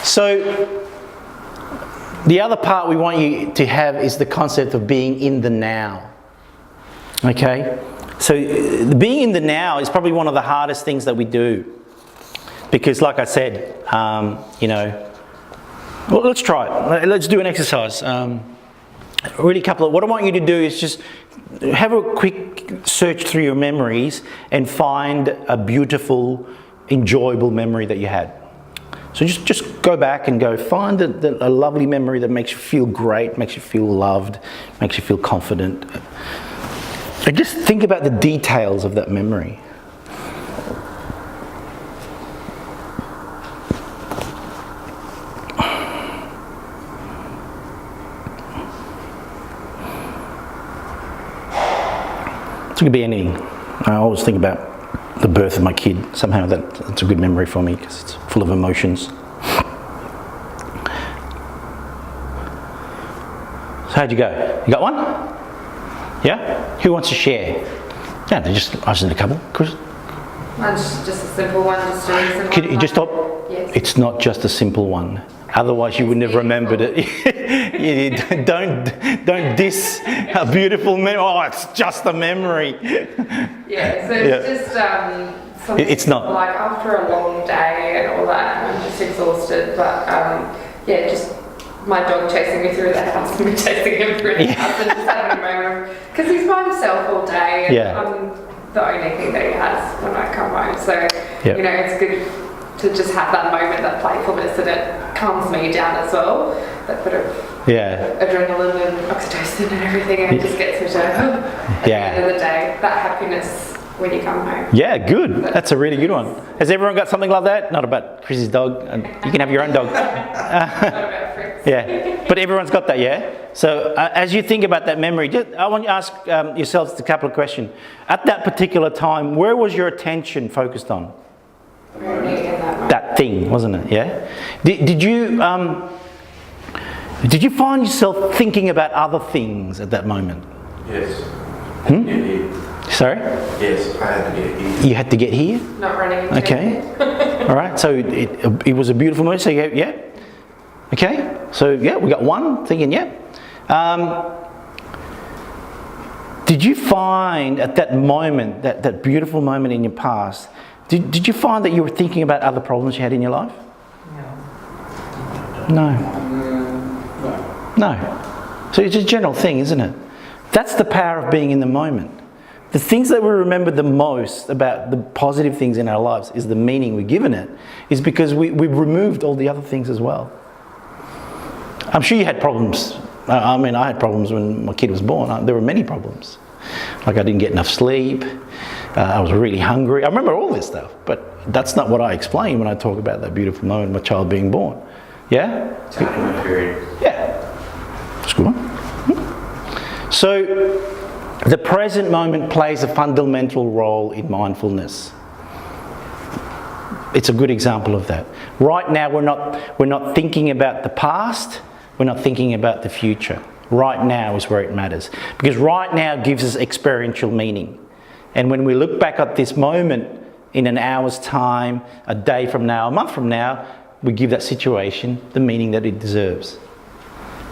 So the other part we want you to have is the concept of being in the now. Okay? So being in the now is probably one of the hardest things that we do. Because like I said, well, let's try it. Let's do an exercise. Really what I want you to do is just have a quick search through your memories and find a beautiful, enjoyable memory that you had. So just go back and find a lovely memory that makes you feel great, makes you feel loved, makes you feel confident. And just think about the details of that memory. It could be anything. I always think about the birth of my kid. Somehow that's a good memory for me because it's full of emotions. So how'd you go? You got one? Yeah? Who wants to share? Yeah, I just need a couple. Chris? Mine's just a simple one. Just doing simple. Could you just stop? Yes. It's not just a simple one. Otherwise, you wouldn't have remembered it. Don't diss a beautiful memory. Oh, it's just a memory. Yeah, so it's just something it's not like after a long day and all that, I'm just exhausted. But just my dog chasing me through the house and me chasing him through the house and just having a moment because he's by himself all day and I'm the only thing that he has when I come home. So it's good to just have that moment, that playfulness, and it calms me down as well. That bit of adrenaline and oxytocin and everything, and it just gets me to at the end of the day, that happiness when you come home. Yeah, good. That's a really good one. Has everyone got something like that? Not about Chris's dog. You can have your own dog. Not about Fritz. Yeah, but everyone's got that, yeah? So as you think about that memory, I want you to ask yourselves a couple of questions. At that particular time, where was your attention focused on? That thing, wasn't it? Yeah. Did you find yourself thinking about other things at that moment? Yes. Sorry? Yes, I had to get here. You had to get here? Not running into Okay. All right. So it was a beautiful moment. So yeah. Okay. So we got one thinking. Yeah. Did you find at that moment, that beautiful moment in your past? Did you find that you were thinking about other problems you had in your life? No. So it's a general thing, isn't it? That's the power of being in the moment. The things that we remember the most about the positive things in our lives is the meaning we've given it, is because we've removed all the other things as well. I'm sure you had problems. I had problems when my kid was born. There were many problems. Like I didn't get enough sleep. I was really hungry. I remember all this stuff, but that's not what I explain when I talk about that beautiful moment of my child being born. Yeah? Yeah. That's a good one. So, the present moment plays a fundamental role in mindfulness. It's a good example of that. Right now, we're not thinking about the past. We're not thinking about the future. Right now is where it matters, because right now gives us experiential meaning. And when we look back at this moment in an hour's time, a day from now, a month from now, we give that situation the meaning that it deserves.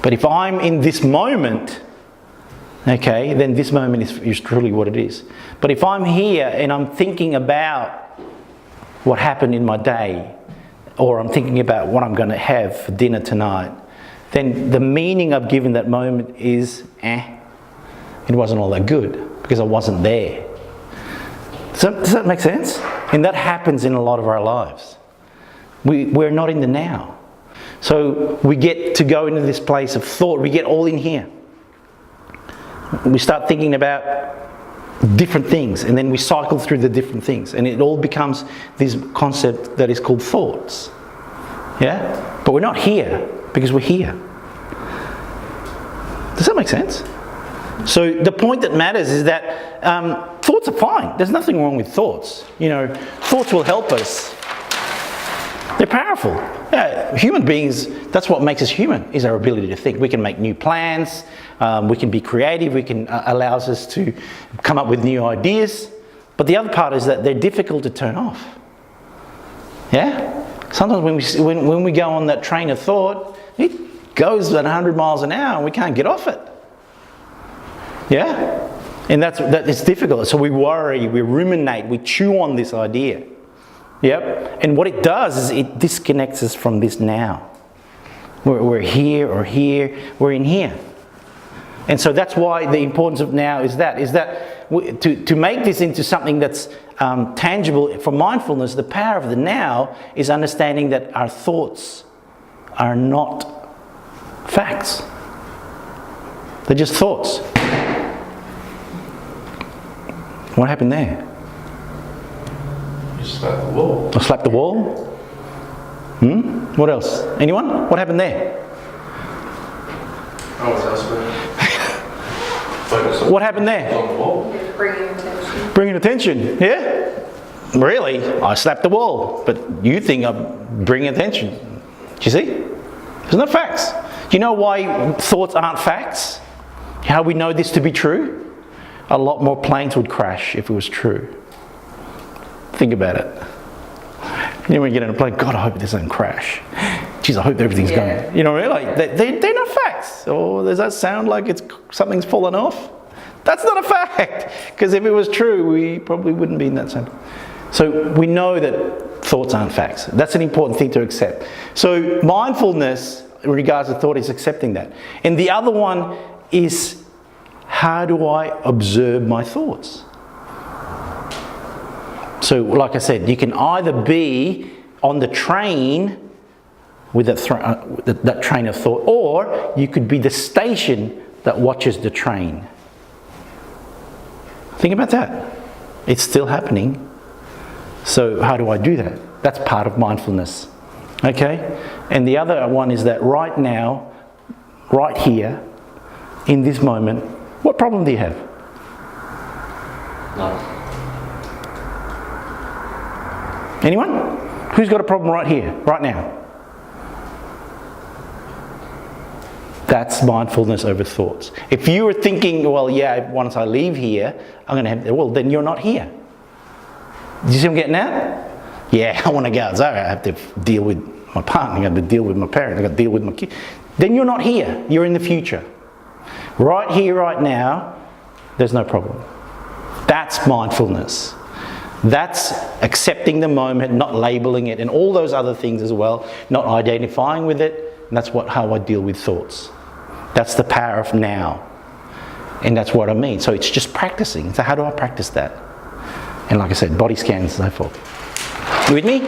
But if I'm in this moment, okay, then this moment is truly what it is. But if I'm here and I'm thinking about what happened in my day, or I'm thinking about what I'm going to have for dinner tonight, then the meaning I've given that moment is, it wasn't all that good because I wasn't there. Does that make sense? And that happens in a lot of our lives. We're not in the now. So we get to go into this place of thought. We get all in here. We start thinking about different things, and then we cycle through the different things, and it all becomes this concept that is called thoughts. Yeah? But we're not here because we're here. Does that make sense? So the point that matters is that thoughts are fine. There's nothing wrong with thoughts. Thoughts will help us. They're powerful. Yeah, human beings, that's what makes us human, is our ability to think. We can make new plans, we can be creative, we can allows us to come up with new ideas. But the other part is that they're difficult to turn off. Yeah? Sometimes when we go on that train of thought, it goes at 100 miles an hour and we can't get off it. Yeah? And it's difficult. So we worry, we ruminate, we chew on this idea. Yep. And what it does is it disconnects us from this now. We're here or here, we're in here. And so that's why the importance of now is that to make this into something that's tangible for mindfulness, the power of the now is understanding that our thoughts are not facts. They're just thoughts. What happened there? You slapped the wall. I slapped the wall? What else? Anyone? What happened there? I was elsewhere. Focus on What happened there? on the wall. Yeah, bringing attention. Bringing attention, yeah? Really? I slapped the wall, but you think I'm bringing attention. Do you see? There's no facts. Do you know why thoughts aren't facts? How we know this to be true? A lot more planes would crash if it was true. Think about it. You know when you get in a plane, God, I hope it doesn't crash. Geez, I hope everything's going. You know what I mean? Like, they're not facts. Or does that sound like something's fallen off? That's not a fact. Because if it was true, we probably wouldn't be in that center. So we know that thoughts aren't facts. That's an important thing to accept. So mindfulness in regards to thought is accepting that. And the other one is, how do I observe my thoughts? So like I said, you can either be on the train with that train of thought, or you could be the station that watches the train. Think about that. It's still happening. So how do I do that? That's part of mindfulness. Okay? And the other one is that right now, right here, in this moment, what problem do you have? No. Anyone? Who's got a problem right here, right now? That's mindfulness over thoughts. If you were thinking, well, yeah, once I leave here, I'm going to have, well, then you're not here. Do you see what I'm getting at? Yeah, I want to go outside. I have to deal with my partner. I have to deal with my parent. I have to deal with my kid. Then you're not here. You're in the future. Right here, right now, there's no problem. That's mindfulness. That's accepting the moment, not labeling it, and all those other things as well, not identifying with it. And that's how I deal with thoughts. That's the power of now. And that's what I mean. So it's just practicing. So how do I practice that? And like I said, body scans and so forth. You with me?